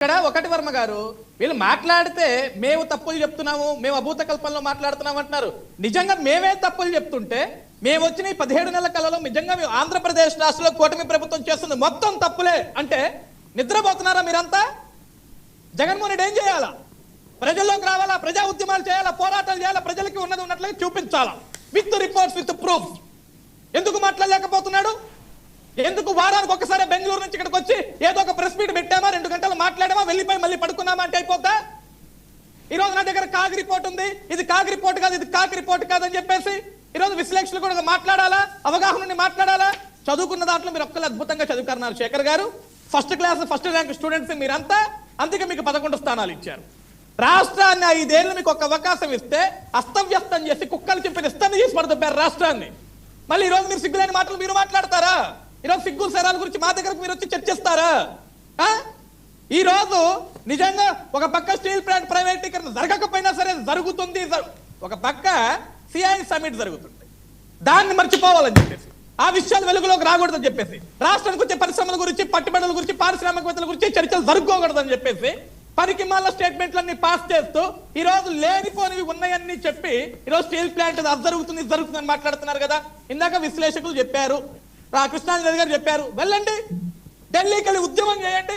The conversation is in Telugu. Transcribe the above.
ఇక్కడ ఒకటి వర్మ గారు వీళ్ళు మాట్లాడితే మేము తప్పులు చెప్తున్నాము, మేము అభూత కల్పనలో మాట్లాడుతున్నాం అంటున్నారు. నిజంగా మేమే తప్పులు చెప్తుంటే మేము వచ్చిన 17 నెలల కాలంలో నిజంగా ఆంధ్రప్రదేశ్ రాష్ట్రంలో కూటమి ప్రభుత్వం చేస్తుంది మొత్తం తప్పులే అంటే నిద్రపోతున్నారా మీరంతా? జగన్మోహన్ రెడ్డి ఏం చేయాలా? ప్రజల్లోకి రావాలా, ప్రజా ఉద్యమాలు చేయాలా, పోరాటాలు చేయాలా, ప్రజలకి ఉన్నది ఉన్నట్లుగా చూపించాలా విత్ రిపోర్ట్స్ విత్ ప్రూఫ్. ఎందుకు మాట్లాడలేకపోతున్నాడు? ఎందుకు వారానికి ఒక్కసారి బెంగళూరు నుంచి ఇక్కడికి వచ్చి ఏదో ఒక ప్రెస్ మీట్ పెట్టామా, 2 గంటలు మాట్లాడామా, వెళ్ళిపోయి మళ్ళీ పడుకున్నామా అంటే అయిపోద్దా? ఈ రోజు నా దగ్గర కాగ్ రిపోర్ట్ ఉంది, ఇది కాగ్ రిపోర్ట్ కాదు, ఇది కాక్ రిపోర్ట్ కాదని చెప్పేసి ఈరోజు విశ్లేషణలు కూడా మాట్లాడాలా, అవగాహన నుండి మాట్లాడాలా. చదువుకున్న దాంట్లో మీరు ఒక్కరు అద్భుతంగా చదువుకున్నారు శేఖర్ గారు. First class first rank students మీరంతా, అందుకే మీకు 11 స్థానాలు ఇచ్చారు. రాష్ట్రాన్ని 5 ఏళ్ళు మీకు ఒక అవకాశం ఇస్తే అస్తవ్యస్తం చేసి కుక్కలు చెప్పిన ఇస్తాన్ని చేసి పడుతున్నారు రాష్ట్రాన్ని. మళ్ళీ ఈ రోజు మీరు సిగ్గులేని మాటలు మీరు మాట్లాడతారా? ఈరోజు సిగ్గుల శరాల గురించి మా దగ్గరకు మీరు వచ్చి చర్చిస్తారా? ఈ రోజు నిజంగా ఒక పక్క స్టీల్ ప్లాంట్ ప్రైవేటీకరణ జరగకపోయినా సరే జరుగుతుంది, ఒక పక్క సిఐ సమిట్ జరుగుతుంది, దాన్ని మర్చిపోవాలని చెప్పేసి, ఆ విషయాలు వెలుగులోకి రాకూడదని చెప్పేసి, రాష్ట్రానికి వచ్చే పరిశ్రమల గురించి, పట్టుబడుల గురించి, పారిశ్రామికవేత్తల గురించి చర్చలు జరుపుకోకూడదని చెప్పేసి పనికి మాల స్టేట్మెంట్లన్నీ పాస్ చేస్తూ ఈ రోజు లేనిపోనివి ఉన్నాయని చెప్పి ఈరోజు స్టీల్ ప్లాంట్ అది జరుగుతుంది ఇది జరుగుతుంది అని మాట్లాడుతున్నారు కదా. ఇందాక విశ్లేషకులు చెప్పారు, కృష్ణాంజలి గారు చెప్పారు, వెళ్ళండి ఢిల్లీకి వెళ్ళి ఉద్యమం చేయండి,